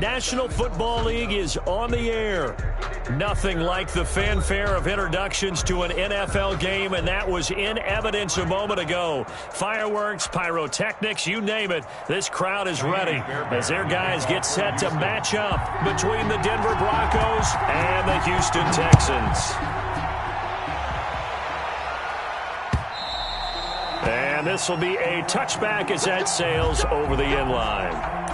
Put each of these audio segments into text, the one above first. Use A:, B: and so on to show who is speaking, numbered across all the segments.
A: National Football League is on the air. Nothing like the fanfare of introductions to an NFL game, and that was in evidence a moment ago. Fireworks, pyrotechnics, you name it. This crowd is ready as their guys get set to match up between the Denver Broncos and the Houston Texans. And this will be a touchback as that sails over the end line.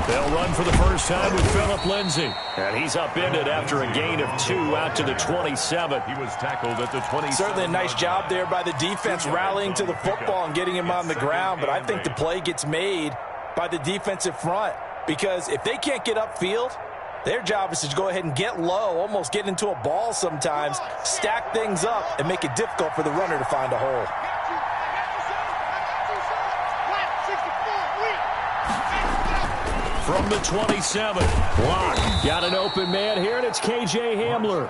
A: They'll run for the first time with Philip Lindsay. And he's upended after a gain of 2 out to the 27. He was tackled at the 27.
B: Certainly a nice job there by the defense rallying to the football and getting him on the ground. But I think the play gets made by the defensive front. Because if they can't get upfield, their job is to go ahead and get low, almost get into a ball sometimes, stack things up, and make it difficult for the runner to find a hole.
A: From the 27, Locke got an open man here, and it's K.J. Hamler.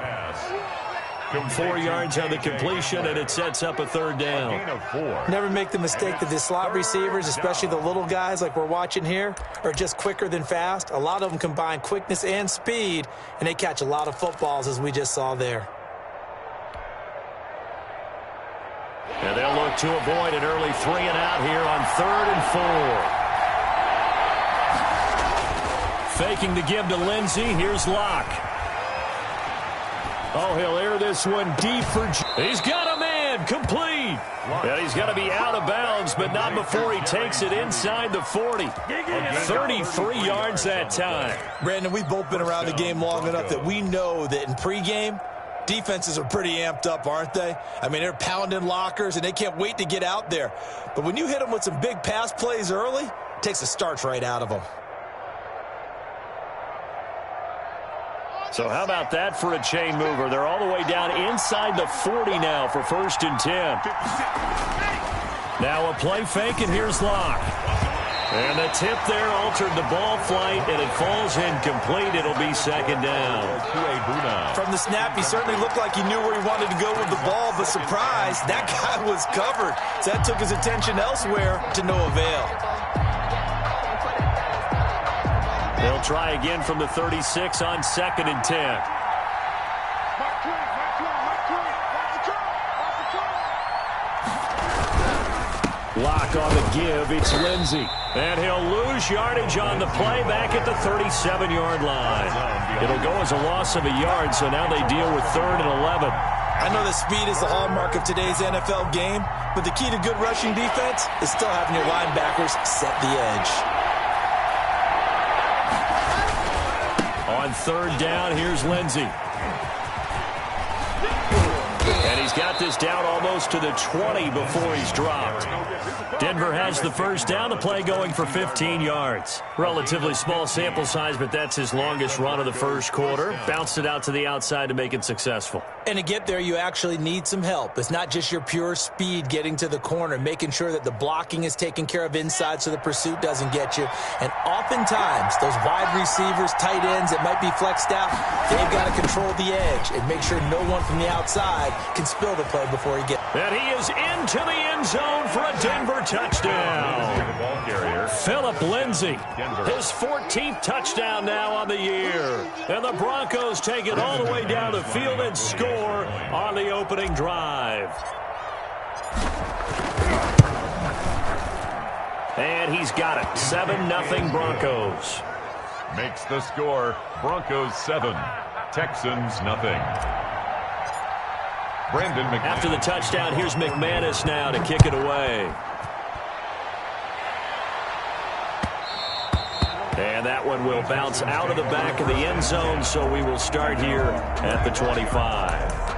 A: 4 yards on the completion, and it sets up a third down.
B: Never make the mistake that the slot receivers, especially the little guys like we're watching here, are just quicker than fast. A lot of them combine quickness and speed, and they catch a lot of footballs, as we just saw there.
A: And they'll look to avoid an early 3 and out here on 3rd and 4. Faking the give to Lindsay. Here's Locke. Oh, he'll air this one deep for... He's got a man. Complete. And he's going to be out of bounds, but not before he takes it inside the 40. 33 yards that time.
B: Brandon, we've both been around the game long enough that we know that in pregame, defenses are pretty amped up, aren't they? I mean, they're pounding lockers, and they can't wait to get out there. But when you hit them with some big pass plays early, it takes the starch right out of them.
A: So how about that for a chain mover? They're all the way down inside the 40 now for 1st and 10. Now a play fake, and here's Locke. And the tip there altered the ball flight, and it falls incomplete. It'll be 2nd down.
B: From the snap, he certainly looked like he knew where he wanted to go with the ball, but surprise, that guy was covered. So that took his attention elsewhere to no avail.
A: They'll try again from the 36 on 2nd and 10. Locke on the give. It's Lindsay. And he'll lose yardage on the play back at the 37-yard line. It'll go as a loss of a yard, so now they deal with 3rd and 11.
B: I know that speed is the hallmark of today's NFL game, but the key to good rushing defense is still having your linebackers set the edge.
A: On 3rd down, here's Lindsay. And he's got this down almost to the 20 before he's dropped. Denver has the first down. The play going for 15 yards. Relatively small sample size, but that's his longest run of the first quarter. Bounced it out to the outside to make it successful.
B: And to get there, you actually need some help. It's not just your pure speed getting to the corner, making sure that the blocking is taken care of inside so the pursuit doesn't get you. And oftentimes, those wide receivers, tight ends that might be flexed out, they've got to control the edge and make sure no one from the outside can spill the play before he gets.
A: And he is into the end zone for a Denver touchdown. Philip Lindsay, his 14th touchdown now on the year. And the Broncos take it all the way down the field and score on the opening drive. And he's got it. 7-0 Broncos.
C: Makes the score Broncos 7, Texans nothing. Brandon McManus.
A: After the touchdown, here's McManus now to kick it away. And that one will bounce out of the back of the end zone, so we will start here at the 25.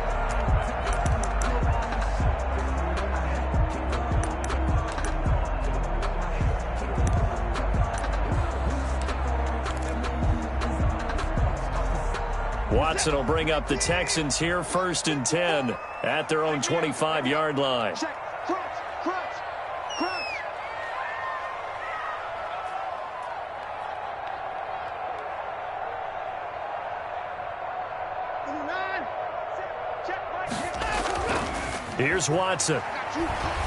A: Watson will bring up the Texans here, 1st and 10 at their own 25-yard line. Here's Watson.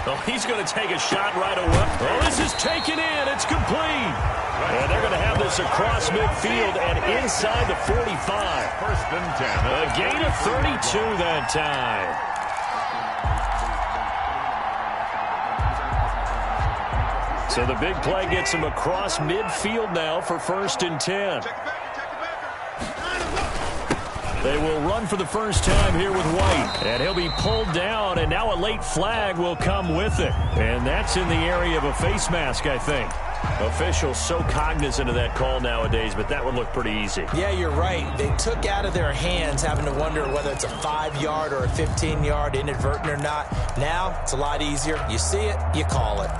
A: Oh, he's going to take a shot right away. Oh, this is taken in. It's complete. And they're going to have this across midfield and inside the 45.
C: 1st and 10.
A: A gain of 32 that time. So the big play gets him across midfield now for 1st and 10. They will run for the first time here with White. And he'll be pulled down, and now a late flag will come with it. And that's in the area of a face mask, I think. Officials so cognizant of that call nowadays, but that would look pretty easy.
B: Yeah, you're right. They took out of their hands having to wonder whether it's a 5-yard or a 15-yard, inadvertent or not. Now, it's a lot easier. You see it, you call it.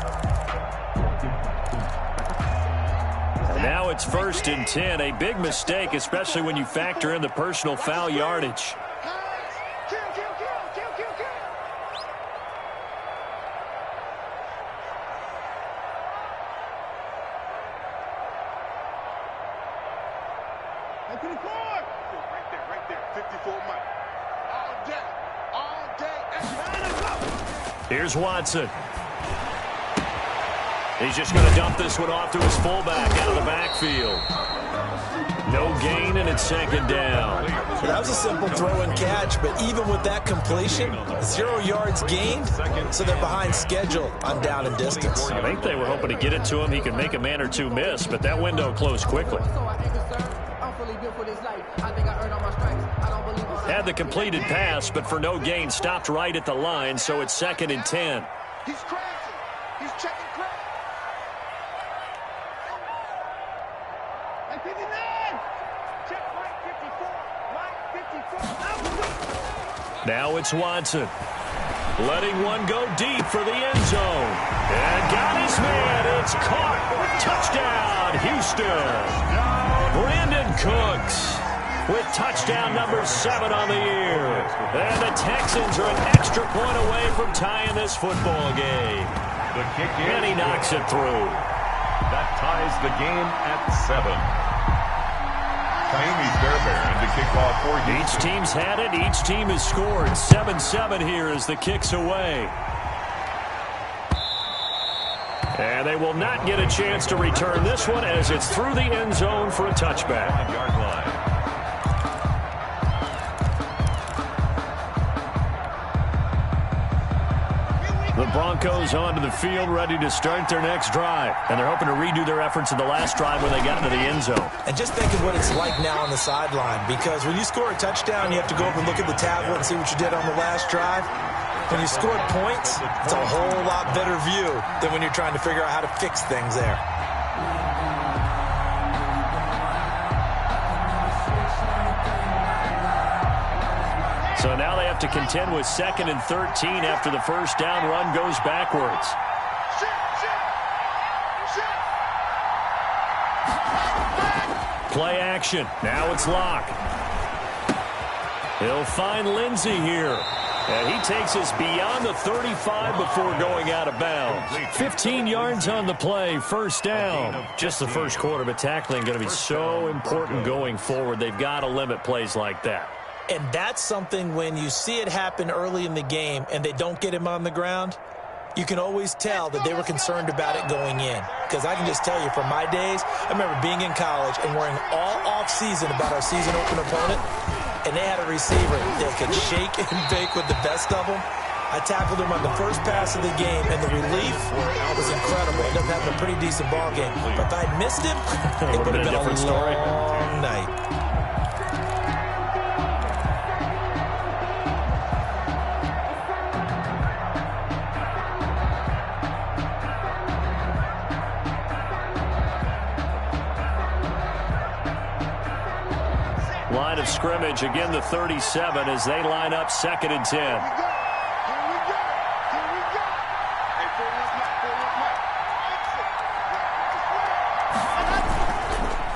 A: Now it's 1st and 10. A big mistake, especially when you factor in the personal foul yardage. Here's Watson. He's just going to dump this one off to his fullback out of the backfield. No gain, and it's 2nd down.
B: That was a simple throw and catch, but even with that completion, 0 yards gained, so they're behind schedule on down and distance.
A: I think they were hoping to get it to him. He could make a man or two miss, but that window closed quickly. Had the completed pass, but for no gain, stopped right at the line, so it's 2nd and 10.
D: He's crazy. He's checking crazy. Like 59. Check Mike 54. Mike 54.
A: Now it's Watson. Letting one go deep for the end zone. And got his man. It's caught. Touchdown, Houston. Brandon Cooks with touchdown number 7 on the year. And the Texans are an extra point away from tying this football game.
C: The kick in.
A: And he knocks it through.
C: That ties the game at 7. Amy's Bearbear to kick off for Houston.
A: Each team's had it. Each team has scored. 7-7 here as the kick's away. And they will not get a chance to return this one as it's through the end zone for a touchback.
C: 5-yard line.
A: The Broncos onto the field, ready to start their next drive. And they're hoping to redo their efforts in the last drive when they got into the end zone.
B: And just think of what it's like now on the sideline, because when you score a touchdown, you have to go over and look at the tablet and see what you did on the last drive. When you score points, it's a whole lot better view than when you're trying to figure out how to fix things there.
A: So now they have to contend with 2nd and 13 after the first down run goes backwards. Play action. Now it's Locke. He'll find Lindsey here. And he takes us beyond the 35 before going out of bounds. 15 yards on the play, first down. Just the first quarter, but tackling going to be so important going forward. They've got to limit plays like that.
B: And that's something when you see it happen early in the game and they don't get him on the ground, you can always tell that they were concerned about it going in. Because I can just tell you from my days, I remember being in college and worrying all off-season about our season open opponent, and they had a receiver that could shake and bake with the best of them. I tackled him on the first pass of the game, and the relief was incredible. Ended up having a pretty decent ball game. But if I'd missed him, it would have been a
A: different story.
B: long night.
A: Line of scrimmage, again the 37 as they line up 2nd and 10.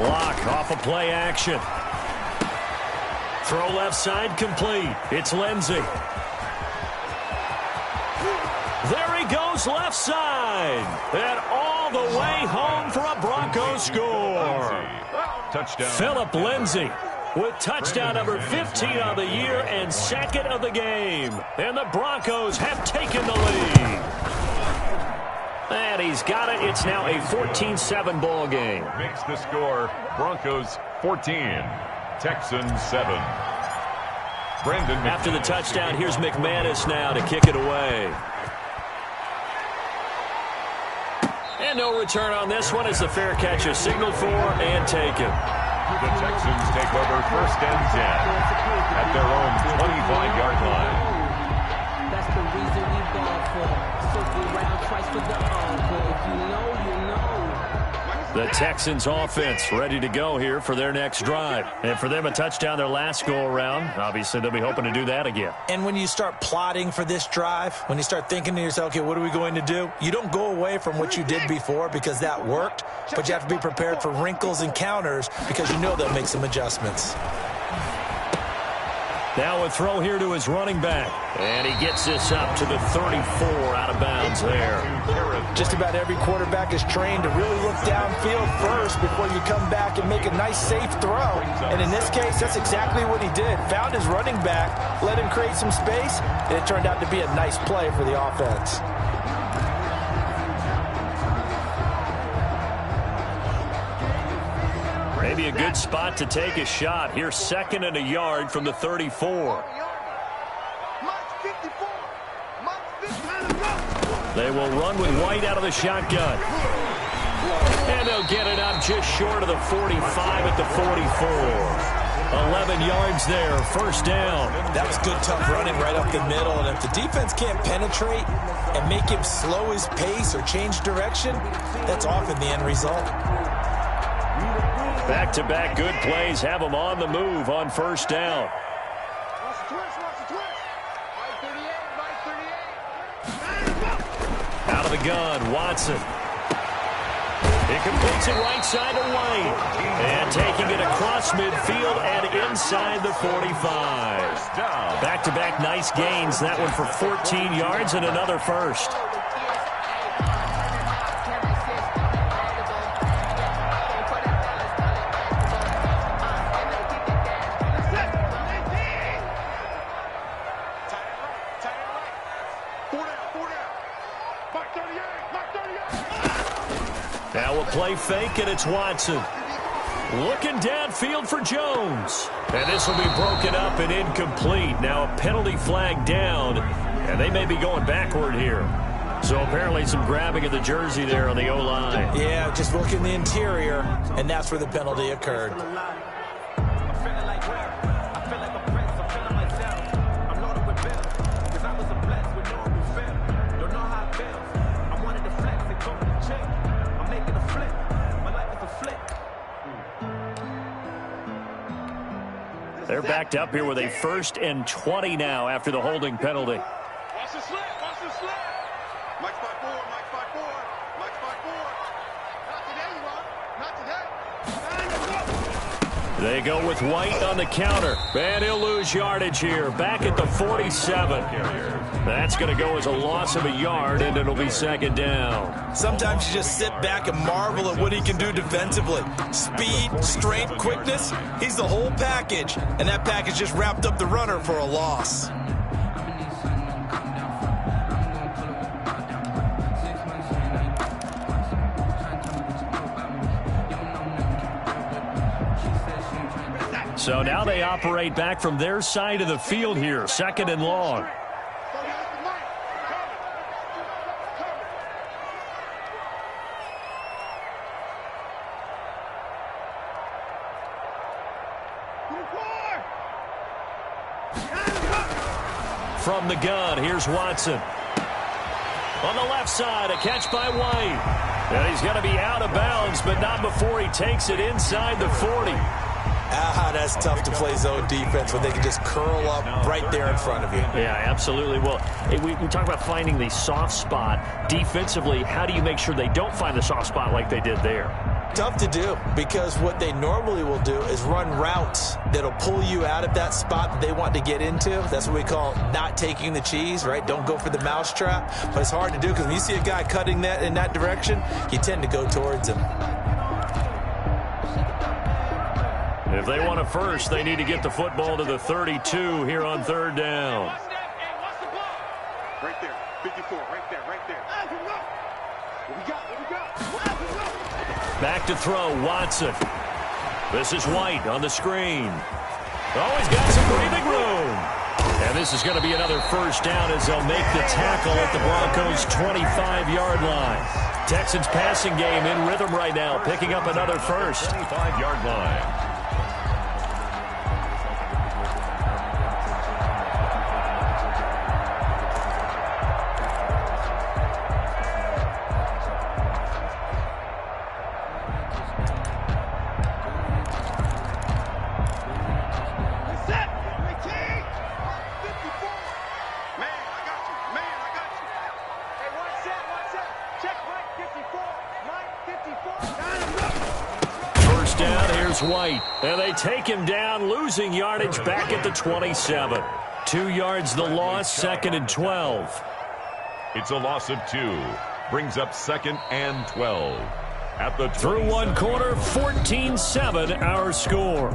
A: Lock off a play action. Throw left side complete. It's Lindsey. There he goes left side. And all the way home for a Broncos score.
C: Touchdown.
A: Philip Lindsey with touchdown number 15 on the year and second of the game. And the Broncos have taken the lead. And he's got it. It's now a 14-7 ball game.
C: Makes the score Broncos 14, Texans 7. Brandon
A: After the touchdown, here's McManus now to kick it away. And no return on this one as the fair catch is signaled for and taken.
C: The Texans take over first and 10 at their own 25-yard line.
E: That's the reason we ball for. Circle around twice for the encore. If you know, you know.
A: The Texans offense ready to go here for their next drive. And for them, a touchdown their last go-around. Obviously, they'll be hoping to do that again.
B: And when you start plotting for this drive, when you start thinking to yourself, okay, what are we going to do? You don't go away from what you did before because that worked, but you have to be prepared for wrinkles and counters because you know they'll make some adjustments.
A: Now a throw here to his running back. And he gets this up to the 34 out of bounds there.
B: Just about every quarterback is trained to really look downfield first before you come back and make a nice, safe throw. And in this case, that's exactly what he did. Found his running back, let him create some space, and it turned out to be a nice play for the offense.
A: Maybe a good spot to take a shot. Here's second and a yard from the 34. They will run with White out of the shotgun. And they'll get it up just short of the 45 at the 44. 11 yards there, first down.
B: That was good, tough running right up the middle. And if the defense can't penetrate and make him slow his pace or change direction, that's often the end result.
A: Back-to-back good plays have them on the move on first down. Out of the gun, Watson. He completes it right side to White. And taking it across midfield and inside the 45. Back-to-back nice gains. That one for 14 yards and another first. Now a play fake, and it's Watson. Looking downfield for Jones. And this will be broken up and incomplete. Now a penalty flag down, and they may be going backward here. So apparently some grabbing of the jersey there on the O-line.
B: Yeah, just look in the interior, and that's where the penalty occurred.
A: They're backed up here with a 1st and 20 now after the holding penalty.
D: Watch the slip, watch the slip. Mike's by 4, Mike's by 4, Mike's by 4. Not today, you are. Not today.
A: They go with White on the counter. And he'll lose yardage here. Back at the 47. That's going to go as a loss of a yard, and it'll be second down.
B: Sometimes you just sit back and marvel at what he can do defensively. Speed, strength, quickness, he's the whole package. And that package just wrapped up the runner for a loss.
A: So now they operate back from their side of the field here, 2nd and long. From the gun, here's Watson. On the left side, a catch by White. And he's going to be out of bounds, but not before he takes it inside the 40.
B: That's tough to play zone defense when they can just curl up right there in front of you.
A: Yeah, absolutely. Well, we talk about finding the soft spot. Defensively, how do you make sure they don't find the soft spot like they did there?
B: Tough to do, because what they normally will do is run routes that'll pull you out of that spot that they want to get into. That's what we call not taking the cheese, right? Don't go for the mousetrap. But it's hard to do, because when you see a guy cutting that in that direction, you tend to go towards him.
A: If they want a first, they need to get the football to the 32 here on third down.
D: Right there, 54, right there, right there. What we got?
A: Back to throw, Watson. This is White on the screen. Oh, he's got some breathing room. And this is going to be another first down as they'll make the tackle at the Broncos' 25-yard line. Texans passing game in rhythm right now, picking up another first.
C: 25-yard line.
A: White, and they take him down, losing yardage back at the 27. 2 yards the loss, 2nd and 12.
C: It's a loss of 2. Brings up 2nd and 12. At the
A: through 1 quarter, 14-7 our score.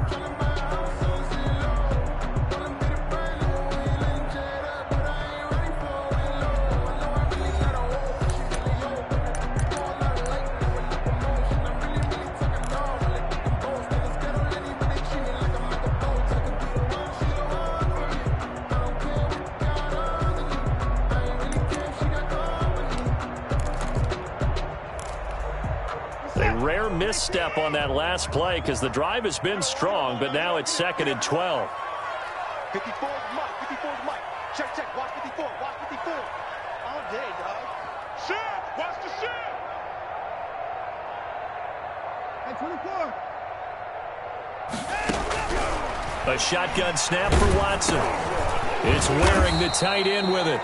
A: Rare misstep on that last play, because the drive has been strong, but now it's 2nd and 12.
D: 54 Mike, 54 Mike. Check, watch 54, watch 54. All day, dog. Shit, watch the shit. Hey, 24.
A: A shotgun snap for Watson. It's wearing the tight end with it.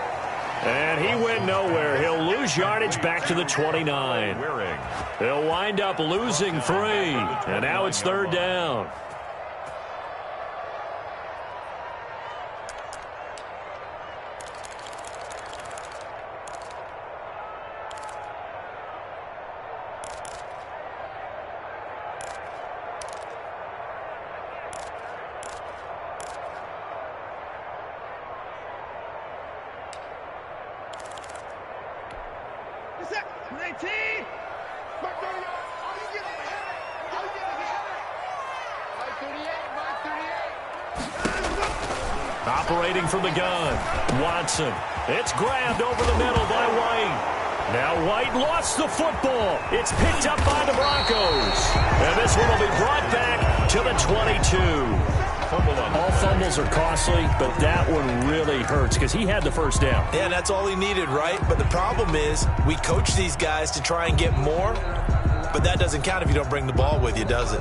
A: And he went nowhere. He'll lose yardage back to the 29. He'll wind up losing 3. And now it's 3rd down. Operating from the gun, Watson. It's grabbed over the middle by White. Now White lost the football. It's picked up by the Broncos. And this one will be brought back to the 22. All fumbles are costly, but that one really hurts because he had the first down.
B: Yeah, that's all he needed, right? But the problem is we coach these guys to try and get more, but that doesn't count if you don't bring the ball with you, does it?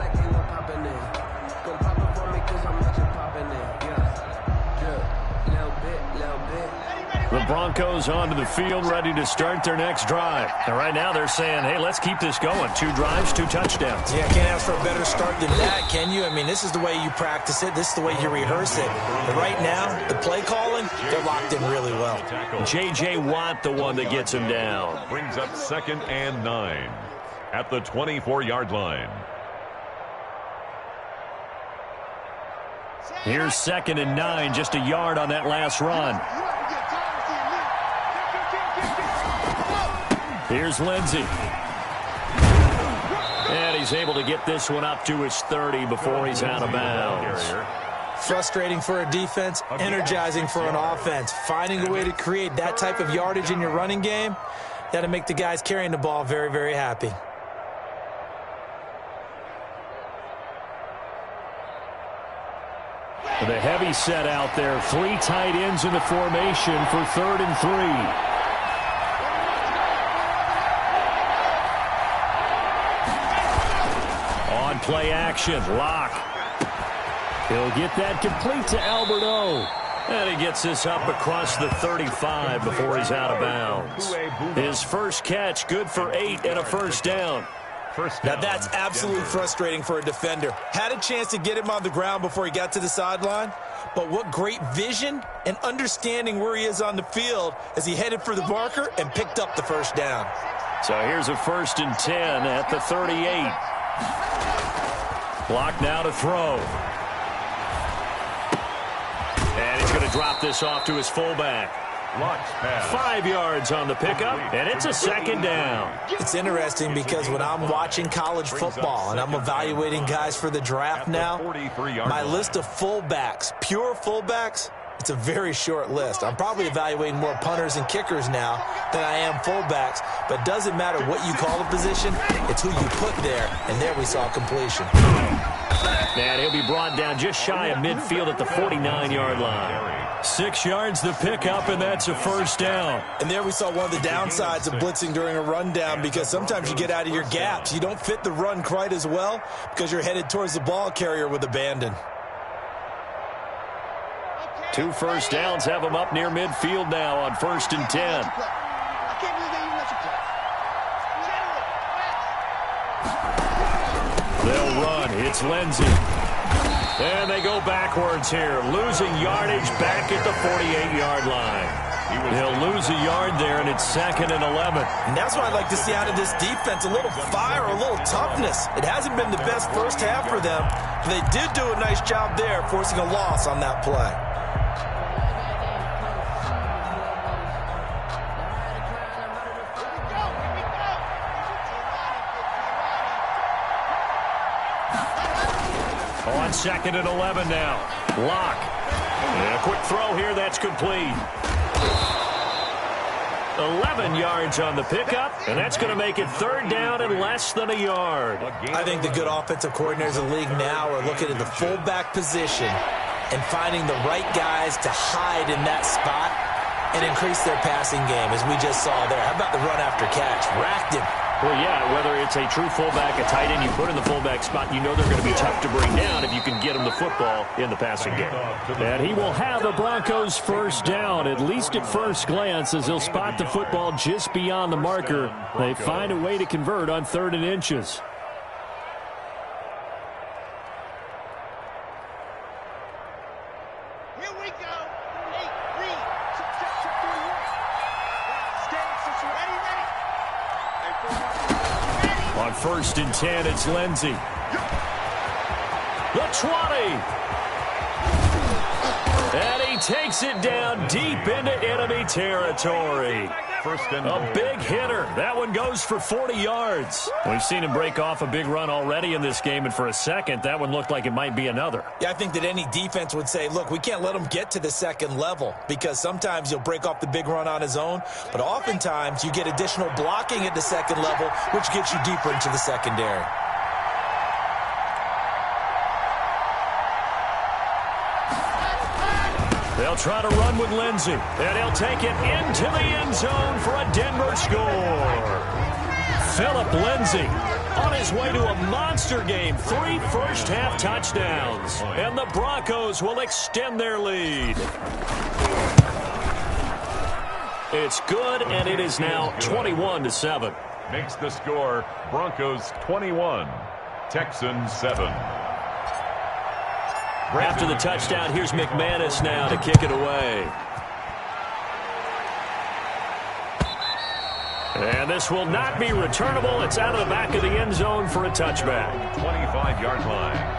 A: The Broncos onto the field, ready to start their next drive. And right now they're saying, hey, let's keep this going. 2 drives, 2 touchdowns.
B: Yeah, can't ask for a better start than that, can you? I mean, this is the way you practice it. This is the way you rehearse it. But right now, the play calling, they're locked in really well.
A: J.J. Watt, the one that gets him down.
C: Brings up 2nd and 9 at the 24-yard line.
A: Here's 2nd and 9, just a yard on that last run. Here's Lindsey. And he's able to get this one up to his 30 before he's out of bounds.
B: Frustrating for a defense, energizing for an offense. Finding a way to create that type of yardage in your running game, that'll make the guys carrying the ball very, very happy.
A: The heavy set out there. 3 tight ends in the formation for 3rd and 3. On play action, Locke. He'll get that complete to Alberto. And he gets this up across the 35 before he's out of bounds. His first catch, good for 8 and a first down.
C: First
B: Now
C: down,
B: that's absolutely
C: Denver.
B: frustrating for a defender. Had a chance to get him on the ground before he got to the sideline, but what great vision and understanding where he is on the field as he headed for the marker and picked up the first down.
A: So here's a 1st and 10 at the 38. Block now to throw. And he's going to drop this off to his fullback.
C: Launch pass.
A: 5 yards on the pickup, and it's a 2nd down.
B: It's interesting because when I'm watching college football and I'm evaluating guys for the draft now, my list of fullbacks, pure fullbacks, it's a very short list. I'm probably evaluating more punters and kickers now than I am fullbacks, but it doesn't matter what you call a position, it's who you put there, and there we saw completion.
A: And he'll be brought down just shy of midfield at the 49-yard line. 6 yards the pickup, and that's a 1st down.
B: And there we saw one of the downsides of blitzing during a rundown because sometimes you get out of your gaps. You don't fit the run quite as well because you're headed towards the ball carrier with abandon.
A: 2 1st downs have him up near midfield now on 1st and 10. They'll run. It's Lindsey. And they go backwards here, losing yardage back at the 48-yard line. They'll lose a yard there, and it's 2nd and 11.
B: And that's what I'd like to see out of this defense, a little fire, a little toughness. It hasn't been the best first half for them, but they did do a nice job there, forcing a loss on that play.
A: On 2nd and 11 now. Lock. And a quick throw here. That's complete. 11 yards on the pickup, and that's going to make it 3rd down and less than a yard.
B: I think the good offensive coordinators in the league now are looking at the fullback position and finding the right guys to hide in that spot and increase their passing game, as we just saw there. How about the run after catch? Racked him.
A: Well, yeah, whether it's a true fullback, a tight end, you put in the fullback spot, you know they're going to be tough to bring down if you can get them the football in the passing game. And he will have the Broncos 1st down, at least at first glance, as he'll spot the football just beyond the marker. They find a way to convert on 3rd and inches.
D: Here we go. 8, read. Check 31. Stay, ready.
A: On 1st and 10, it's Lindsey. The 20. And he takes it down deep into enemy territory. A big hitter. That one goes for 40 yards. We've seen him break off a big run already in this game, and for a second, that one looked like it might be another.
B: Yeah, I think that any defense would say, look, we can't let him get to the 2nd level because sometimes he'll break off the big run on his own, but oftentimes you get additional blocking at the 2nd level, which gets you deeper into the secondary.
A: They'll try to run with Lindsey, and he'll take it into the end zone for a Denver score. Phillip Lindsey on his way to a monster game, 3 first-half touchdowns, and the Broncos will extend their lead. It's good, and it is now 21-7.
C: Makes the score Broncos 21, Texans 7.
A: After the touchdown, here's McManus now to kick it away. And this will not be returnable. It's out of the back of the end zone for a touchback.
C: 25-yard line.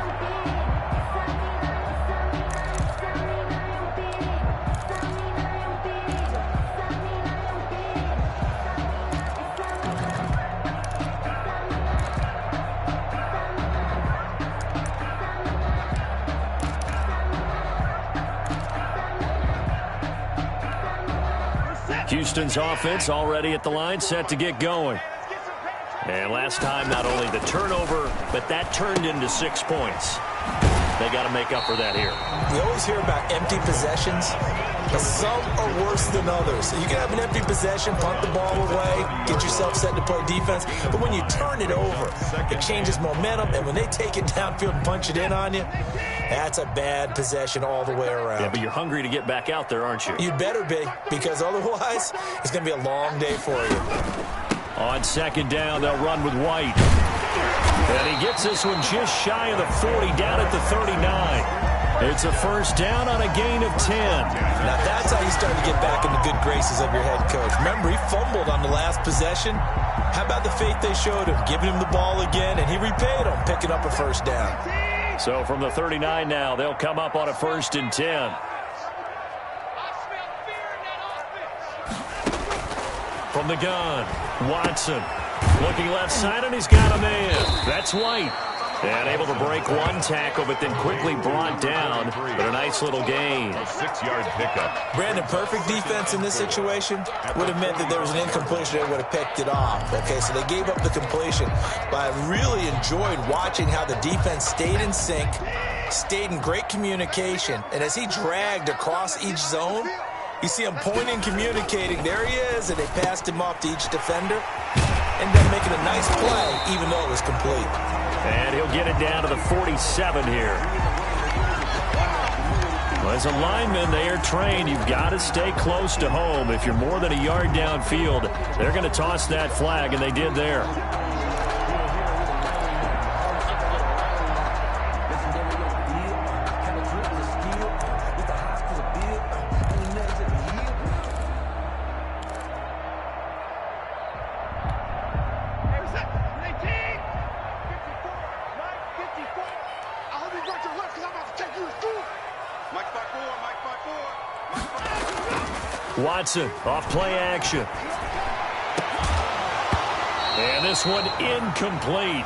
A: Houston's offense already at the line, set to get going. And last time, not only the turnover, but that turned into 6 points. They got to make up for that here.
B: We always hear about empty possessions, but some are worse than others. So you can have an empty possession, punt the ball away, get yourself set to play defense. But when you turn it over, it changes momentum. And when they take it downfield and punch it in on you, that's a bad possession all the way around.
A: Yeah, but you're hungry to get back out there, aren't you?
B: You'd better be, because otherwise it's going to be a long day for you.
A: On 2nd down, they'll run with White. And he gets this one just shy of the 40, down at the 39. It's a first down on a gain of 10.
B: Now that's how you start to get back in the good graces of your head coach. Remember, he fumbled on the last possession. How about the faith they showed him, giving him the ball again, and he repaid him, picking up a first down.
A: So from the 39 now, they'll come up on a 1st and 10. From the gun, Watson. Looking left side, and he's got a man. That's White. And able to break one tackle, but then quickly brought down. But a nice little gain.
C: A 6-yard pickup.
B: Brandon, perfect defense in this situation would have meant that there was an incompletion. They would have picked it off. Okay, so they gave up the completion. But I really enjoyed watching how the defense stayed in sync, stayed in great communication. And as he dragged across each zone, you see him pointing, communicating. There he is, and they passed him off to each defender. Ended up making a nice play, even though it was complete.
A: And he'll get it down to the 47 here. Well, as a lineman, they are trained. You've got to stay close to home. If you're more than a yard downfield, they're going to toss that flag, and they did there. Watson off play action. And this one incomplete.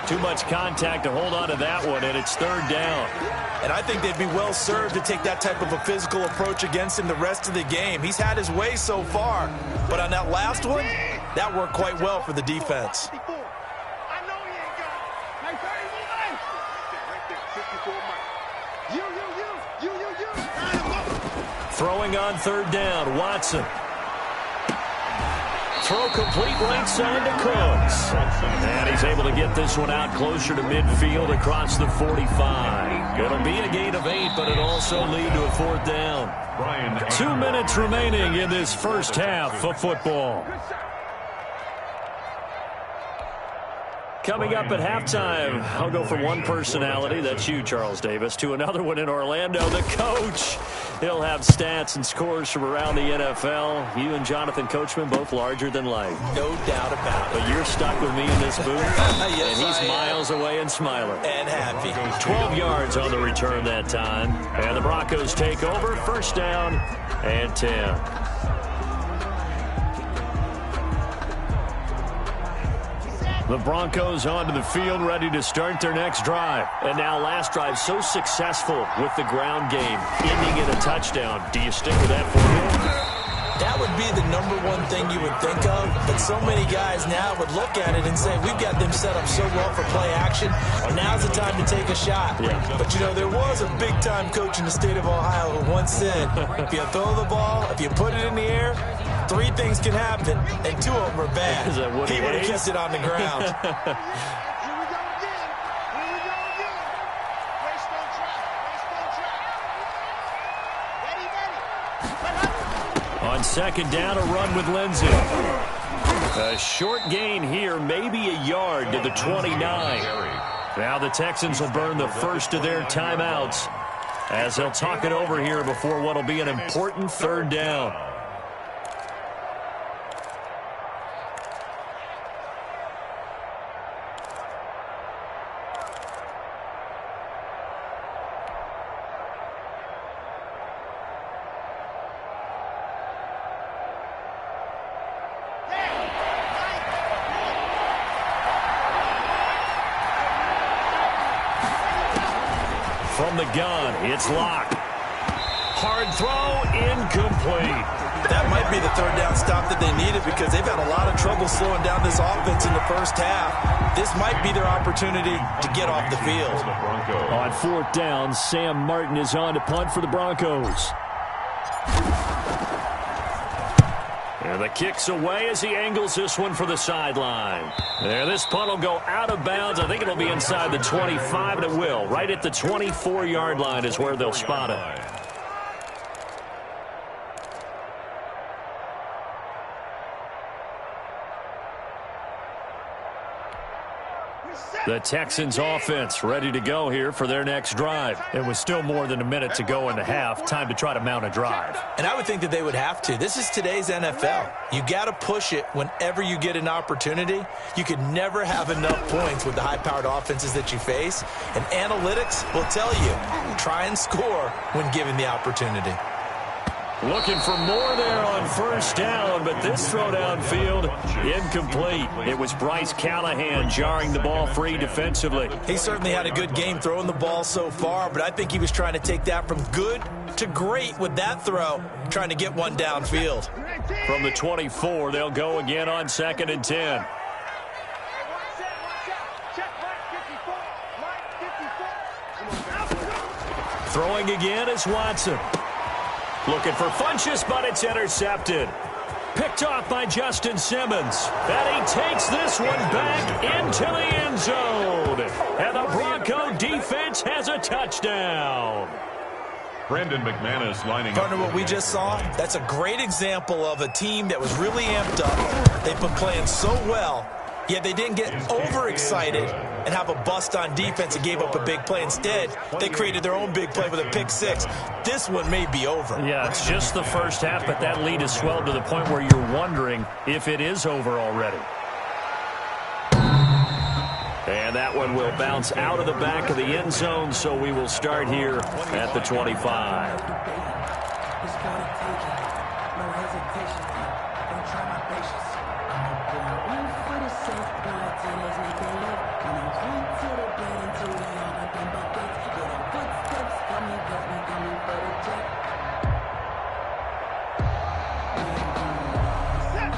A: Too much contact to hold on to that one, and it's 3rd down.
B: And I think they'd be well served to take that type of a physical approach against him the rest of the game. He's had his way so far, but on that last one, that worked quite well for the defense.
A: Throwing on 3rd down, Watson. Throw complete right side to Cooks. And he's able to get this one out closer to midfield across the 45. It'll be a gain of 8, but it'll also lead to a 4th down. 2 minutes remaining in this first half of football. Coming up at halftime, I'll go from one personality, that's you, Charles Davis, to another one in Orlando, the coach. He'll have stats and scores from around the NFL. You and Jonathan Coachman, both larger than life.
B: No doubt about it.
A: But you're stuck with me in this booth,
B: Yes,
A: and he's miles away and smiling.
B: And happy.
A: 12 yards on the return that time. And the Broncos take over, 1st down and 10. The Broncos onto the field, ready to start their next drive. And now last drive so successful with the ground game, ending in a touchdown. Do you stick with that formula?
B: That would be the #1 thing you would think of, but so many guys now would look at it and say, we've got them set up so well for play action, now's the time to take a shot.
A: Yeah.
B: But, you know, there was a big-time coach in the state of Ohio who once said, if you throw the ball, if you put it in the air, 3 things can happen, and 2 of them are bad.
A: Is that Woody
B: He would have
A: Hayes?
B: kept it on the ground.
A: On 2nd down, a run with Lindsey. A short gain here, maybe a yard to the 29. Now the Texans will burn the first of their timeouts as they'll talk it over here before what will be an important 3rd down. From the gun, it's locked. Hard throw, incomplete.
B: That might be the 3rd down stop that they needed because they've had a lot of trouble slowing down this offense in the first half. This might be their opportunity to get off the field.
A: On 4th down, Sam Martin is on to punt for the Broncos. And the kick's away as he angles this one for the sideline. There, this punt will go out of bounds. I think it'll be inside the 25, and it will. Right at the 24-yard line is where they'll spot it.
D: Reset!
A: The Texans offense ready to go here for their next drive. It was still more than a minute to go in the half. Time to try to mount a drive.
B: And I would think that they would have to. This is today's NFL. You got to push it whenever you get an opportunity. You can never have enough points with the high-powered offenses that you face. And analytics will tell you, try and score when given the opportunity.
A: Looking for more there on first down, but this throw downfield, incomplete. It was Bryce Callahan jarring the ball free defensively.
B: He certainly had a good game throwing the ball so far, but I think he was trying to take that from good to great with that throw, trying to get one downfield.
A: From the 24, they'll go again on 2nd and 10. Throwing again is Watson. Looking for Funchess, but it's intercepted. Picked off by Justin Simmons. And he takes this one back into the end zone. And the Bronco defense has a touchdown.
C: Brandon McManus lining up.
B: Partner, what we just saw, that's a great example of a team that was really amped up. They've been playing so well, yet they didn't get overexcited and have a bust on defense and gave up a big play. Instead, they created their own big play with a pick six. This one may be over.
A: Yeah, it's just the first half, but that lead has swelled to the point where you're wondering if it is over already. And that one will bounce out of the back of the end zone, so we will start here at the 25.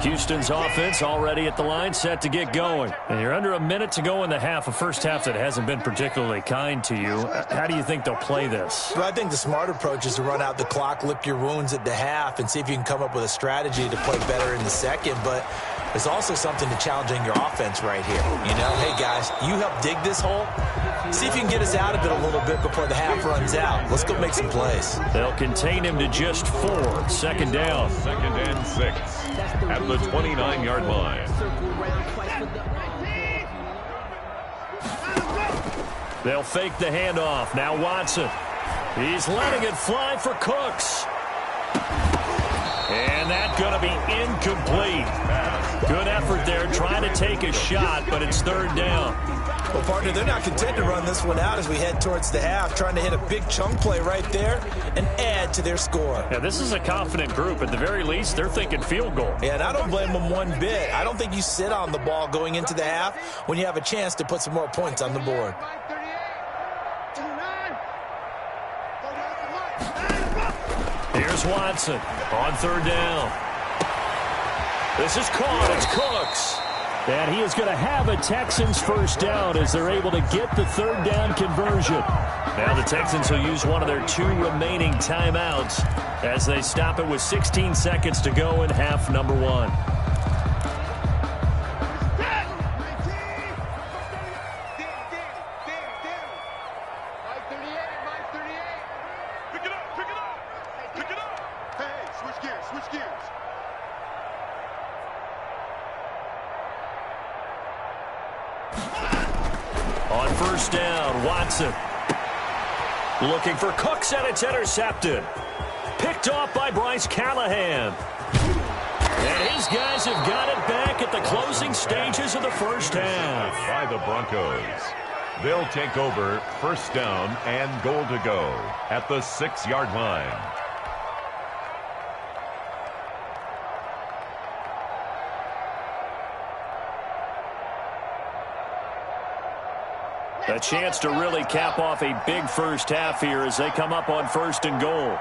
A: Houston's offense already at the line, set to get going. And you're under a minute to go in the half, a first half that hasn't been particularly kind to you. How do you think they'll play this?
B: Well, I think the smart approach is to run out the clock, lick your wounds at the half, and see if you can come up with a strategy to play better in the second. But there's also something to challenging your offense right here. You know, hey, guys, you help dig this hole. See if you can get us out of it a little bit before the half runs out. Let's go make some plays.
A: They'll contain him to just 4. 2nd down.
C: 2nd and 6 at the 29-yard line.
A: They'll fake the handoff. Now Watson. He's letting it fly for Cooks. And that's going to be incomplete. Good effort there, trying to take a shot, but it's 3rd down.
B: Well, partner, they're not content to run this one out as we head towards the half, trying to hit a big chunk play right there and add to their score.
A: Yeah, this is a confident group. At the very least, they're thinking field goal.
B: Yeah, and I don't blame them one bit. I don't think you sit on the ball going into the half when you have a chance to put some more points on the board.
A: Here's Watson on 3rd down. This is caught. It's Cooks. And he is going to have a Texans first down as they're able to get the 3rd down conversion. Now the Texans will use one of their 2 remaining timeouts as they stop it with 16 seconds to go in half number 1. On 1st down, Watson. Looking for Cooks, and it's intercepted. Picked off by Bryce Callahan. And his guys have got it back at the closing stages of the first half.
C: By the Broncos. They'll take over 1st down and goal to go at the 6-yard line.
A: A chance to really cap off a big first half here as they come up on 1st and goal.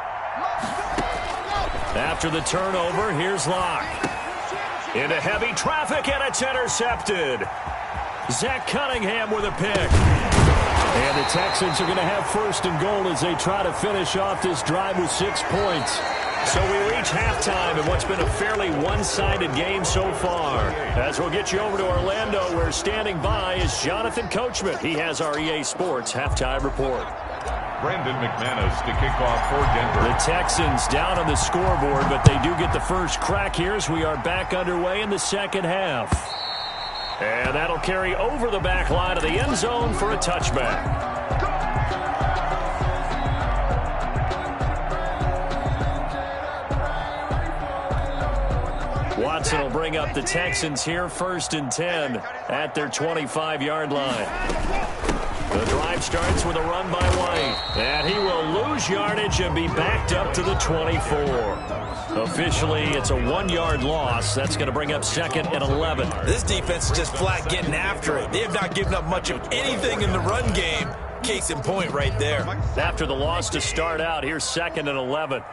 A: After the turnover, here's Locke. Into heavy traffic, and it's intercepted. Zach Cunningham with a pick. And the Texans are going to have 1st and goal as they try to finish off this drive with 6 points. So we reach halftime in what's been a fairly one-sided game so far. As we'll get you over to Orlando, where standing by is Jonathan Coachman. He has our EA Sports halftime report.
C: Brandon McManus to kick off for Denver.
A: The Texans down on the scoreboard, but they do get the first crack here as we are back underway in the second half. And that'll carry over the back line of the end zone for a touchback. Watson will bring up the Texans here, 1st and 10 at their 25-yard line. The drive starts with a run by White, and he will lose yardage and be backed up to the 24. Officially, it's a 1-yard loss. That's going to bring up 2nd and 11.
B: This defense is just flat getting after it. They have not given up much of anything in the run game. Case in point right there.
A: After the loss to start out, here's 2nd and 11.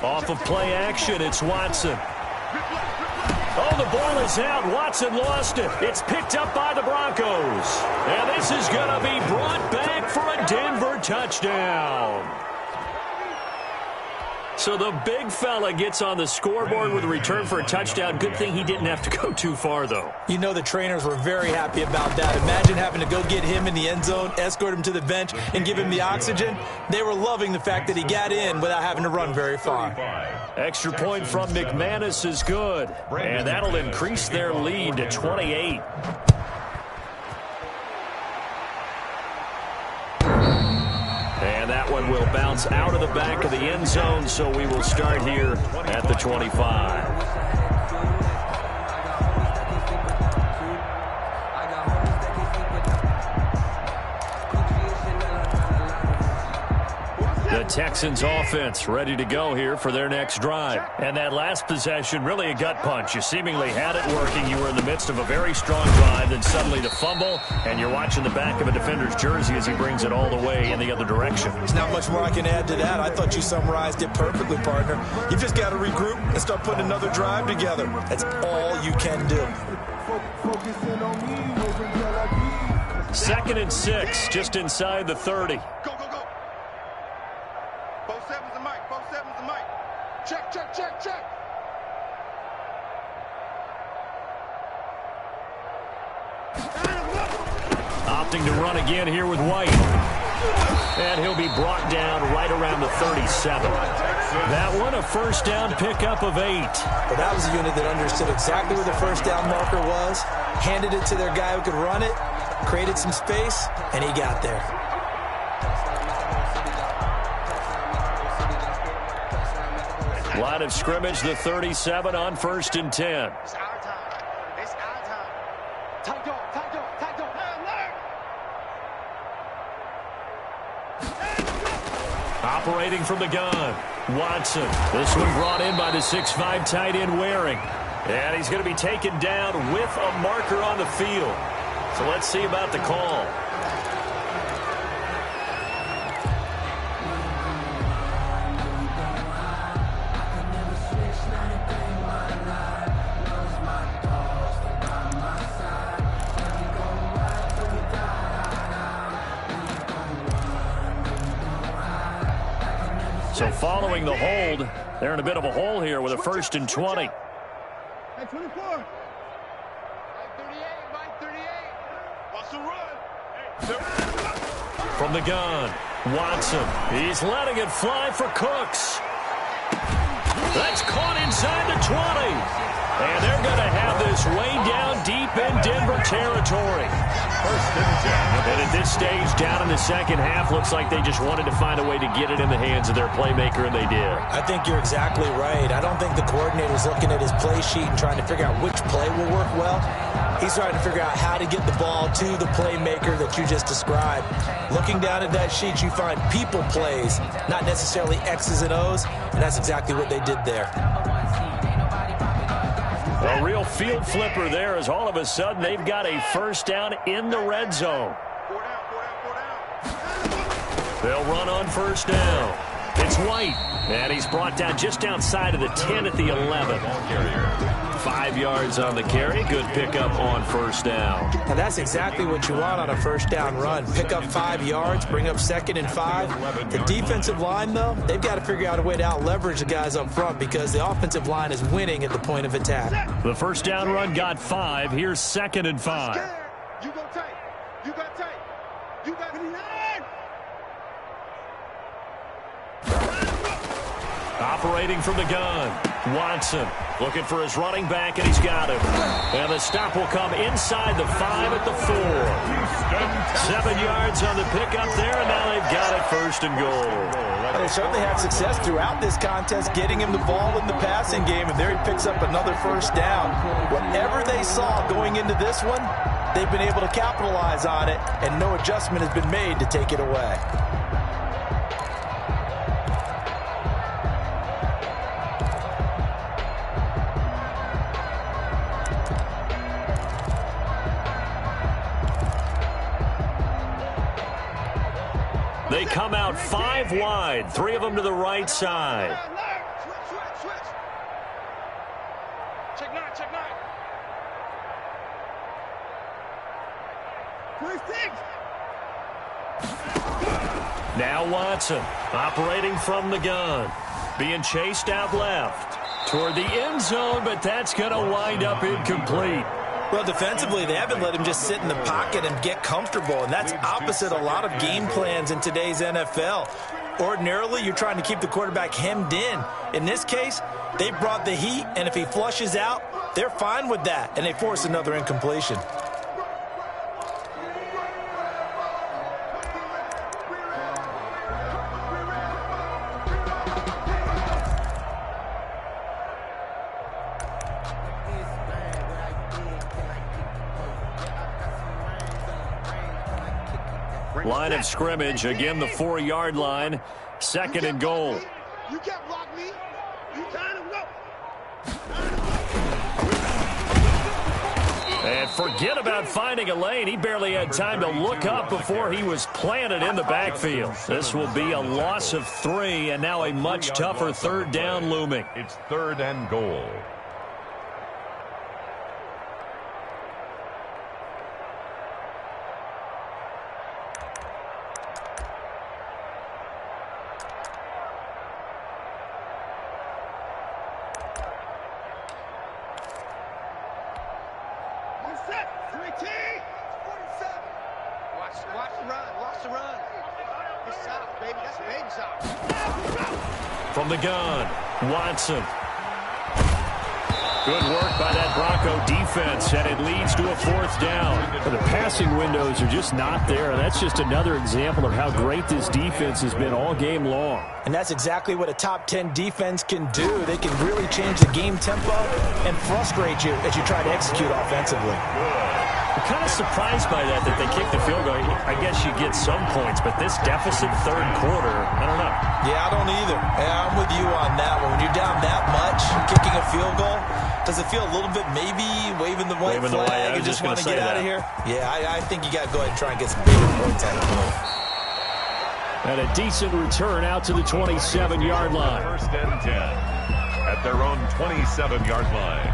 A: Off of play action, it's Watson. Oh, the ball is out. Watson lost it. It's picked up by the Broncos. And this is going to be brought back for a Denver touchdown. So the big fella gets on the scoreboard with a return for a touchdown. Good thing he didn't have to go too far, though.
B: You know the trainers were very happy about that. Imagine having to go get him in the end zone, escort him to the bench, and give him the oxygen. They were loving the fact that he got in without having to run very far.
A: Extra point from McManus is good. And that'll increase their lead to 28. And that one will bounce out of the back of the end zone, so we will start here at the 25. The Texans offense ready to go here for their next drive. And that last possession, really a gut punch. You seemingly had it working. You were in the midst of a very strong drive, then suddenly the fumble, and you're watching the back of a defender's jersey as he brings it all the way in the other direction.
B: There's not much more I can add to that. I thought you summarized it perfectly, partner. You've just got to regroup and start putting another drive together. That's all you can do.
A: 2nd and 6, just inside the 30.
D: Check.
A: Opting to run again here with White. And he'll be brought down right around the 37. That one, a first down pickup of 8.
B: But that was a unit that understood exactly where the first down marker was, handed it to their guy who could run it, created some space, and he got there.
A: Line of scrimmage, the 37 on 1st and 10.
D: It's our time. It's our time. Tight dog.
A: Operating from the gun, Watson. This one brought in by the 6'5" tight end Waring. And he's going to be taken down with a marker on the field. So let's see about the call. So following the hold, they're in a bit of a hole here with a 1st and 20.
D: Hey, 24. Mike 38. Watch the run.
A: From the gun, Watson. He's letting it fly for Cooks. That's caught inside the 20. And they're going to have this way down deep in Denver territory. And at this stage, down in the second half, looks like they just wanted to find a way to get it in the hands of their playmaker, and they did.
B: I think you're exactly right. I don't think the coordinator's looking at his play sheet and trying to figure out which play will work well. He's trying to figure out how to get the ball to the playmaker that you just described. Looking down at that sheet, you find people plays, not necessarily X's and O's, and that's exactly what they did there.
A: A real field flipper there as all of a sudden they've got a first down in the red zone. They'll run on first down. It's White, and he's brought down just outside of the 10 at the 11. 5 yards on the carry. Good pickup on first down.
B: Now that's exactly what you want on a first down run. Pick up 5 yards, bring up 2nd and 5. The defensive line, though, they've got to figure out a way to out-leverage the guys up front because the offensive line is winning at the point of attack.
A: The first down run got 5. Here's 2nd and 5.
D: You go tight. You got tight. You got 9.
A: Operating from the gun, Watson looking for his running back, and he's got him. And the stop will come inside the 5 at the 4. 7 yards on the pickup there, and now they've got it first and goal.
B: They certainly had success throughout this contest getting him the ball in the passing game, and there he picks up another first down. Whatever they saw going into this one, they've been able to capitalize on it, and no adjustment has been made to take it away.
A: They come out 5 wide, 3 of them to the right side.
D: Switch. Check 9.
A: Now Watson operating from the gun, being chased out left toward the end zone, but that's going to wind up incomplete.
B: Well, defensively, they haven't let him just sit in the pocket and get comfortable, and that's opposite a lot of game plans in today's NFL. Ordinarily, you're trying to keep the quarterback hemmed in. In this case, they brought the heat, and if he flushes out, they're fine with that, and they force another incompletion.
A: Line of scrimmage, again the 4-yard line, 2nd and goal.
D: You can't block me. You kind of go.
A: And forget about finding a lane. He barely had time to look up before he was planted in the backfield. This will be a loss of 3, and now a much tougher 3rd down looming.
C: It's 3rd and goal.
A: From the gun, Watson. Good work by that Bronco defense, and it leads to a 4th down.
F: The passing windows are just not there, and that's just another example of how great this defense has been all game long.
B: And that's exactly what a top 10 defense can do. They can really change the game tempo and frustrate you as you try to execute offensively.
A: I'm kind of surprised by that they kicked the field goal. I guess you get some points, but this deficit 3rd quarter, I don't know.
B: Yeah, I don't either. Yeah, I'm with you on that one. When you're down that much, kicking a field goal, does it feel a little bit maybe waving the white flag and just want to get out of here? Yeah, I think you got to go ahead and try and get some bigger points out of it.
A: And a decent return out to the 27-yard line.
C: 1st and 10 at their own 27-yard line.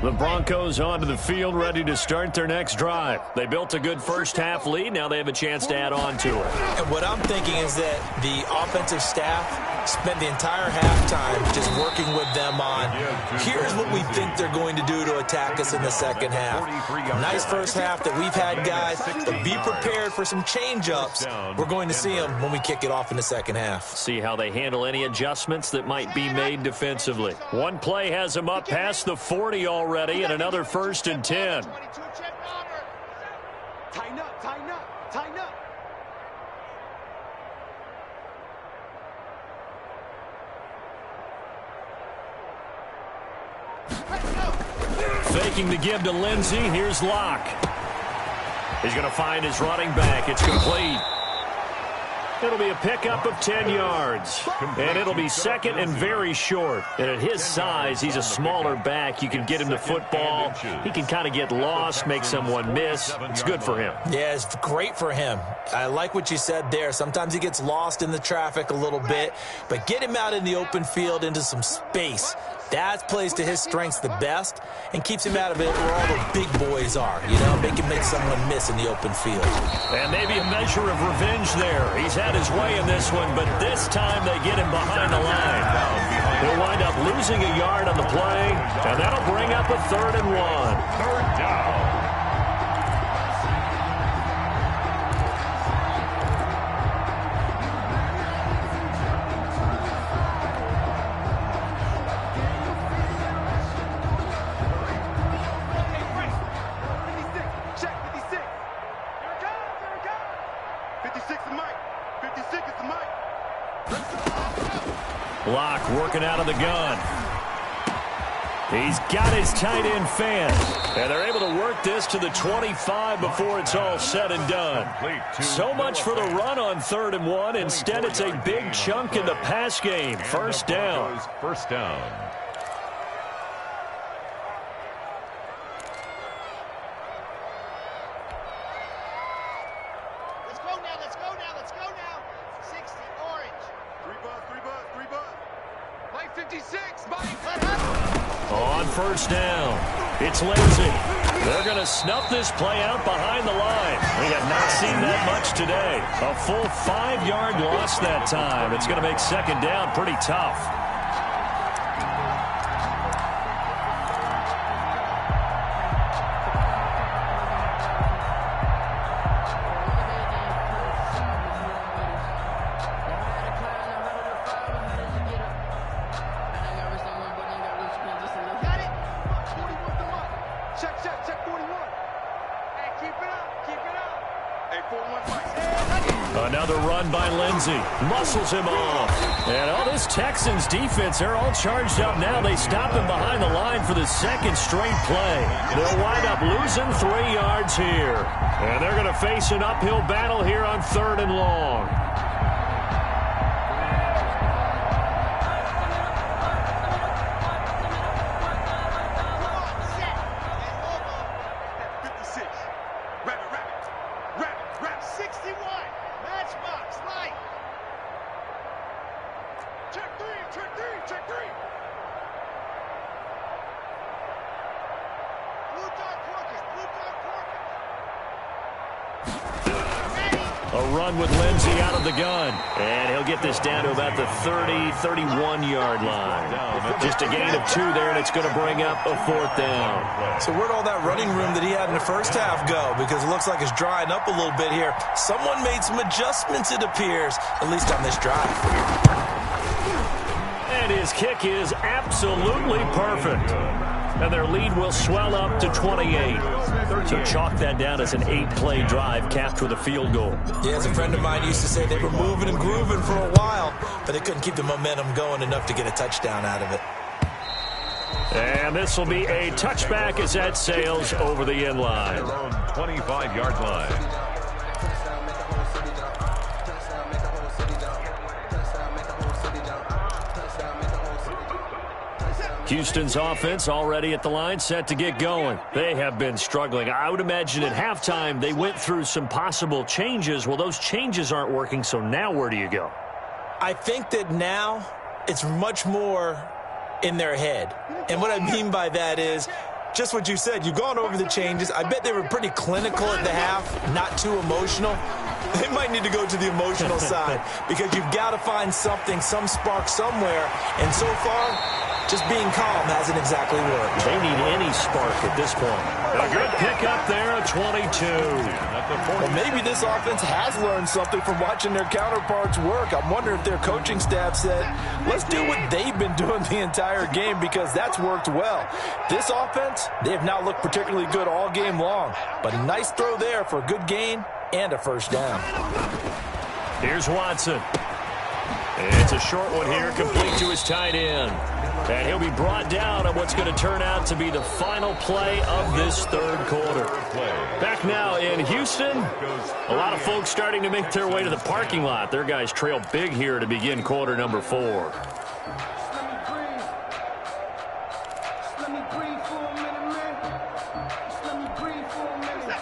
A: The Broncos onto the field, ready to start their next drive. They built a good 1st half lead. Now they have a chance to add on to it.
B: And what I'm thinking is that the offensive staff spent the entire halftime just working with them on, here's what we think they're going to do to attack us in the 2nd half. Nice 1st half that we've had, guys, but be prepared for some change-ups. We're going to see them when we kick it off in the 2nd half.
A: See how they handle any adjustments that might be made defensively. One play has them up past the 40 already, and another 1st and 10.
D: Tighten up.
A: Faking the give to Lindsey. Here's Locke. He's going to find his running back. It's complete. It'll be a pickup of 10 yards. And it'll be 2nd and very short. And at his size, he's a smaller back. You can get him the football. He can kind of get lost, make someone miss. It's good for him.
B: Yeah, it's great for him. I like what you said there. Sometimes he gets lost in the traffic a little bit. But get him out in the open field into some space. That plays to his strengths the best and keeps him out of it where all the big boys are. You know, make him make someone miss in the open field.
A: And maybe a measure of revenge there. He's had his way in this one, but this time they get him behind the line. He'll wind up losing a yard on the play, and that'll bring up a 3rd and 1.
C: 3rd down.
A: Lock working out of the gun. He's got his tight end fan. And they're able to work this to the 25 before it's all said and done. So much for the run on 3rd and 1. Instead, it's a big chunk in the pass game. First down.
C: First down.
D: Let's go now. 60, orange. 3 buzz. Mike 56, Mike.
A: On first down, it's Lindsay. They're going to snuff this play out behind the line. We have not seen that much today. A full 5-yard loss that time. It's going to make second down pretty tough. Another run by Lindsay. Muscles him off. And this Texans defense, they're all charged up now. They stop him behind the line for the second straight play. They'll wind up losing 3 yards here. And they're going to face an uphill battle here on 3rd and long. A run with Lindsay out of the gun. And he'll get this down to about the 30, 31-yard line. Just a gain of 2 there, and it's going to bring up a 4th down.
B: So where'd all that running room that he had in the first half go? Because it looks like it's drying up a little bit here. Someone made some adjustments, it appears, at least on this drive.
A: And his kick is absolutely perfect. And their lead will swell up to 28. So chalk that down as an 8-play drive capped with a field goal.
B: Yeah, as a friend of mine used to say, they were moving and grooving for a while, but they couldn't keep the momentum going enough to get a touchdown out of it.
A: And this will be a touchback as that sails over the end line.
C: 25-yard line.
A: Houston's offense already at the line, set to get going. They have been struggling. I would imagine at halftime they went through some possible changes. Well, those changes aren't working, so now where do you go?
B: I think that now it's much more in their head. And what I mean by that is just what you said. You've gone over the changes. I bet they were pretty clinical at the half, not too emotional. They might need to go to the emotional side because you've got to find something, some spark somewhere. And so far, just being calm hasn't exactly worked.
A: They need any spark at this point. A good pickup there at 22.
B: Well, maybe this offense has learned something from watching their counterparts work. I'm wondering if their coaching staff said, let's do what they've been doing the entire game because that's worked well. This offense, they have not looked particularly good all game long. But a nice throw there for a good gain and a first down.
A: Here's Watson. It's a short one here, complete to his tight end. And he'll be brought down on what's going to turn out to be the final play of this 3rd quarter. Back now in Houston, a lot of folks starting to make their way to the parking lot. Their guys trail big here to begin quarter number 4.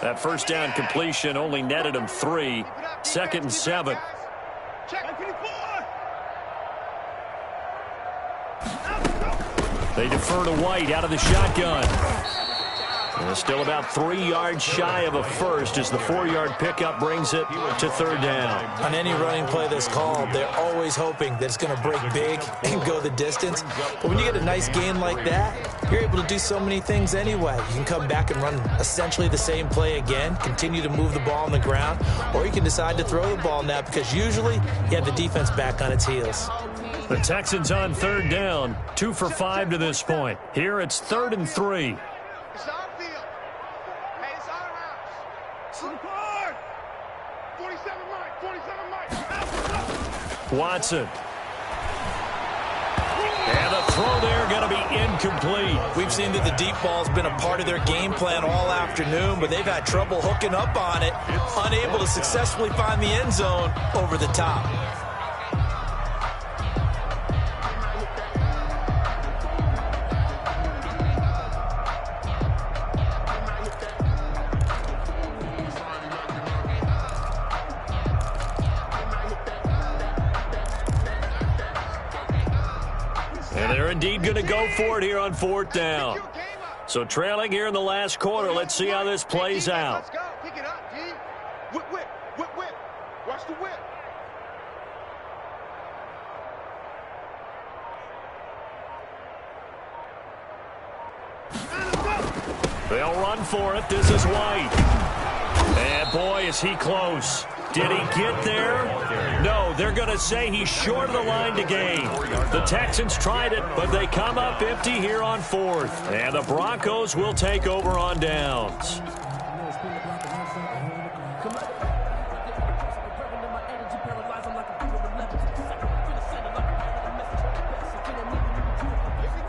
A: That first down completion only netted them 3. 2nd and 7. They defer to White out of the shotgun. And still about 3 yards shy of a first as the 4-yard pickup brings it to 3rd down.
B: On any running play that's called, they're always hoping that it's going to break big and go the distance. But when you get a nice gain like that, you're able to do so many things anyway. You can come back and run essentially the same play again, continue to move the ball on the ground, or you can decide to throw the ball now because usually you have the defense back on its heels.
A: The Texans on 3rd down, 2 for 5 to this point. Here it's 3rd and 3.
D: It's on field. Hey, it's out of bounds. Support! 47 Mike, 47 Mike.
A: Watson. And the throw there going to be incomplete.
B: We've seen that the deep ball has been a part of their game plan all afternoon, but they've had trouble hooking up on it, unable to successfully find the end zone over the top.
A: And they're indeed going to go for it here on 4th down. So trailing here in the last quarter. Let's see how this plays out.
D: Let's go. Pick it up, D. Whip, whip, whip, whip. Watch the whip.
A: They'll run for it. This is White. And boy, is he close. Did he get there? No, they're going to say he's short of the line to gain. The Texans tried it, but they come up empty here on 4th. And the Broncos will take over on downs.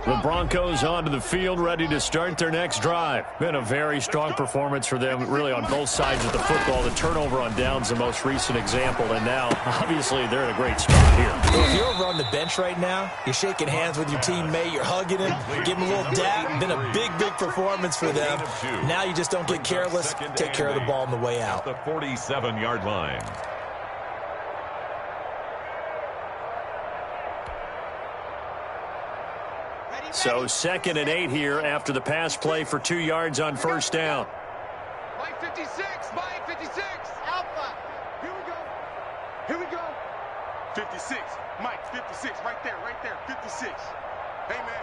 A: The Broncos onto the field, ready to start their next drive. Been a very strong performance for them, really, on both sides of the football. The turnover on downs, the most recent example, and now, obviously, they're in a great spot here.
B: If you're over on the bench right now, you're shaking hands with your teammate, you're hugging him, giving him a little dab. Been a big, big performance for them. Now you just don't get careless. Take care of the ball on the way out.
C: The 47-yard line.
A: So 2nd and 8 here after the pass play for 2 yards on 1st down.
D: Mike 56, Mike 56. Alpha. Here we go. Here we go. 56, Mike 56, right there, 56. Hey, man.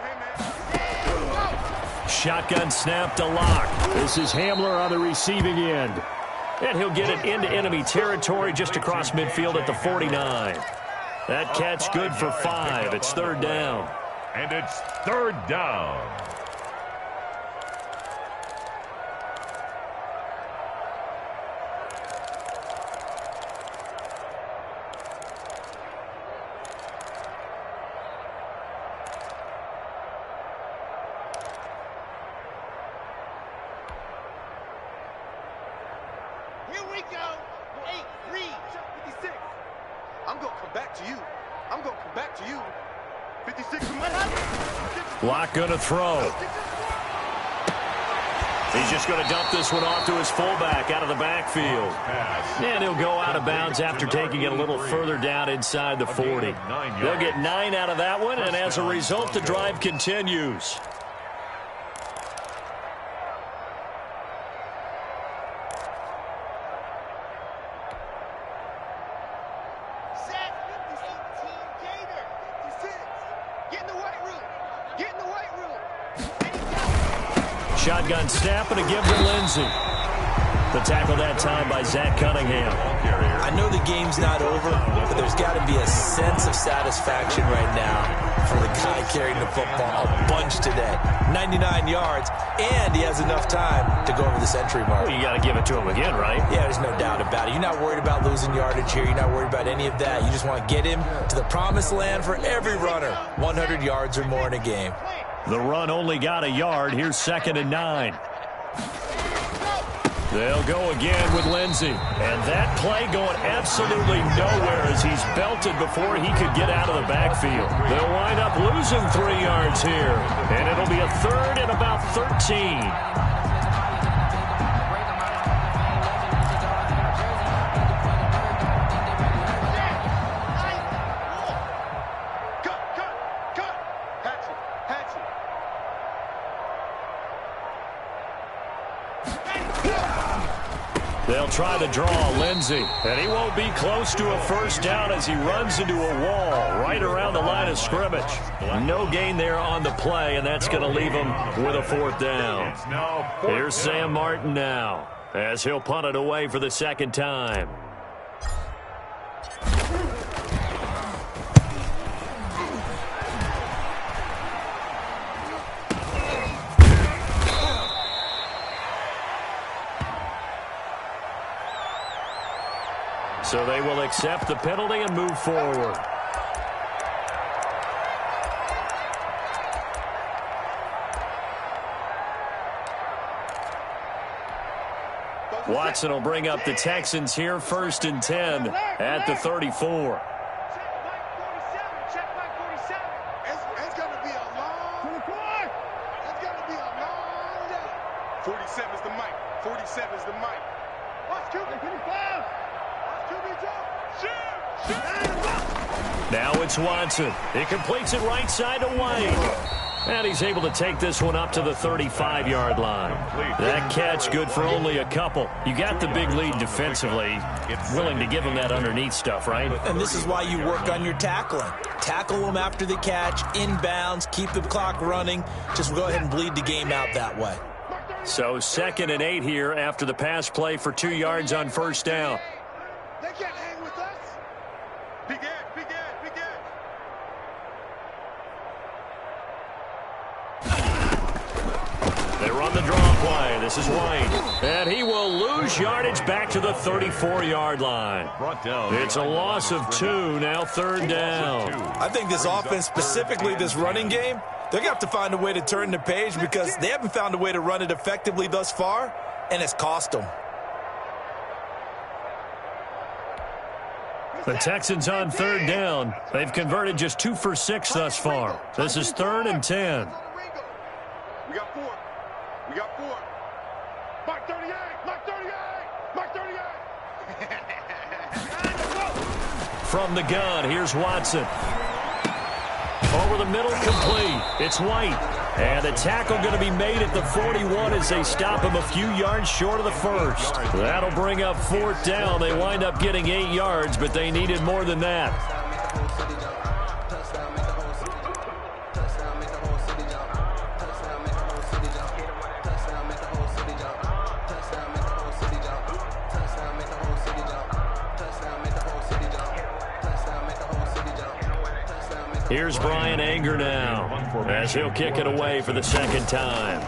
A: Shotgun snap to Lock. This is Hamler on the receiving end. And he'll get it into enemy territory just across midfield at the 49. That catch good for 5. It's 3rd down.
C: And it's 3rd down.
D: Here we go. 8, read. 56. I'm going to come back to you. 56.
A: Lock going to throw. He's just going to dump this one off to his fullback out of the backfield. And he'll go out of bounds after taking it a little further down inside the 40. They'll get 9 out of that one, and as a result, the drive continues. Shotgun snap and a give to Lindsey. The tackle that time by Zach Cunningham.
B: I know the game's not over, but there's got to be a sense of satisfaction right now for the guy carrying the football a bunch today. 99 yards, and he has enough time to go over the century mark.
A: Well, you got to give it to him again, right?
B: Yeah, there's no doubt about it. You're not worried about losing yardage here. You're not worried about any of that. You just want to get him to the promised land for every runner. 100 yards or more in a game.
A: The run only got a yard. Here's 2nd and 9. They'll go again with Lindsey. And that play going absolutely nowhere as he's belted before he could get out of the backfield. They'll wind up losing 3 yards here. And it'll be a 3rd and about 13. They'll try the draw, Lindsey. And he won't be close to a 1st down as he runs into a wall right around the line of scrimmage. No gain there on the play, and that's going to leave him with a 4th down. Here's Sam Martin now as he'll punt it away for the 2nd time. So they will accept the penalty and move forward. Watson will bring up the Texans here, 1st and 10 at the 34.
D: It's going to be a long. It's going to be a long day. 47 is the mic. 47 is the mic. Watch QB. 55. Watch QB jump. Shoot.
A: Now it's Watson. He completes it right side to White. And he's able to take this one up to the 35-yard line. That catch good for only a couple. You got the big lead defensively. Willing to give him that underneath stuff, right?
B: And this is why you work on your tackling. Tackle them after the catch, inbounds, keep the clock running. Just go ahead and bleed the game out that way.
A: So 2nd and 8 here after the pass play for 2 yards on 1st down.
D: They can't hang with us. Big edge, big edge, big edge.
A: They run the draw play. This is White. And he will lose yardage back to the 34-yard line. It's a loss of 2, now 3rd down.
B: I think this offense, specifically this running game, they're going to have to find a way to turn the page because they haven't found a way to run it effectively thus far, and it's cost them.
A: The Texans on 3rd down. They've converted just 2 for 6 thus far. This is 3rd and 10.
D: We got 4. We got 4. Mark 38. Mark 38. Mark 38.
A: From the gun, here's Watson. Over the middle, complete. It's White. And the tackle going to be made at the 41 as they stop him a few yards short of the 1st. That'll bring up 4th down. They wind up getting 8 yards, but they needed more than that. Here's Brian Anger now as he'll kick it away for the 2nd time.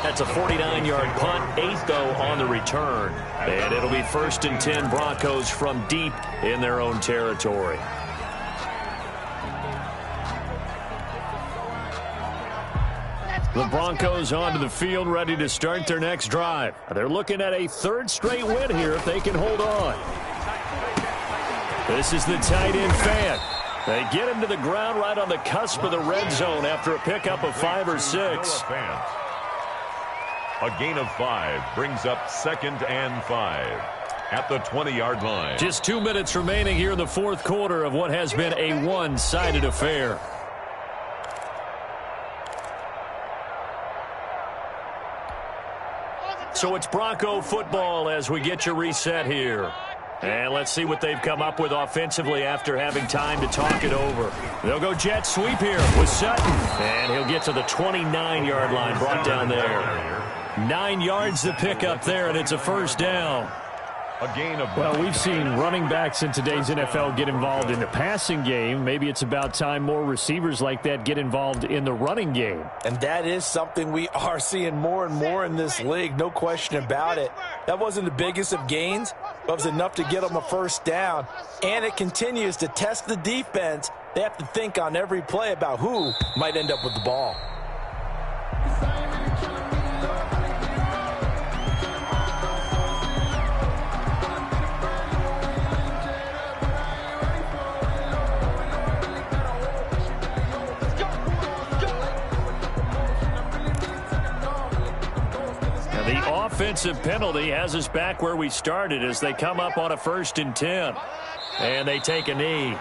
A: That's a 49-yard punt, 8 though on the return. And it'll be 1st and 10 Broncos from deep in their own territory. The Broncos onto the field, ready to start their next drive. They're looking at a 3rd straight win here if they can hold on. This is the tight end Fant. They get him to the ground right on the cusp of the red zone after a pickup of 5 or 6.
C: A gain of 5 brings up 2nd and 5 at the 20-yard line.
A: Just 2 minutes remaining here in the 4th quarter of what has been a one-sided affair. So it's Bronco football as we get your reset here. And let's see what they've come up with offensively after having time to talk it over. They'll go jet sweep here with Sutton. And he'll get to the 29-yard line, brought down there. 9 yards to pick up there, and it's a 1st down.
C: A gain of
F: well, we've seen running backs in today's NFL get involved in the passing game. Maybe it's about time more receivers like that get involved in the running game.
B: And that is something we are seeing more and more in this league, no question about it. That wasn't the biggest of gains, but it was enough to get them a 1st down. And it continues to test the defense. They have to think on every play about who might end up with the ball.
A: Offensive penalty has us back where we started as they come up on a 1st and 10. And they take a knee.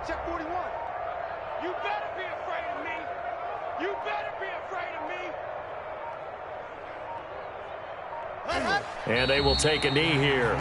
D: Check 41. You better be afraid of me. You better be afraid of me.
A: And they will take a knee here.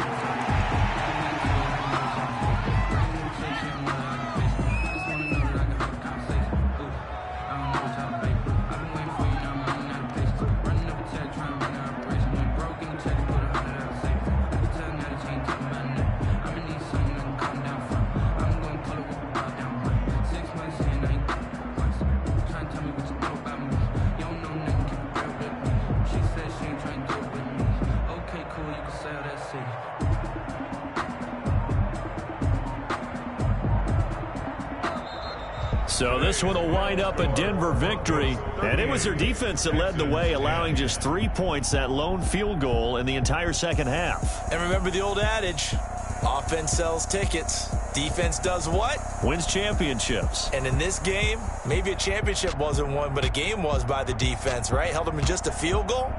A: So this one will wind up a Denver victory. And it was their defense that led the way, allowing just 3 points, that lone field goal in the entire second half.
B: And remember the old adage, offense sells tickets. Defense does what?
A: Wins championships.
B: And in this game, maybe a championship wasn't won, but a game was by the defense, right? Held them in just a field goal.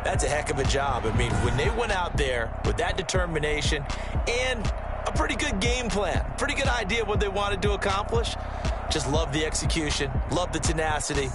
B: That's a heck of a job. I mean, when they went out there with that determination and a pretty good game plan, pretty good idea of what they wanted to accomplish, just love the execution, love the tenacity.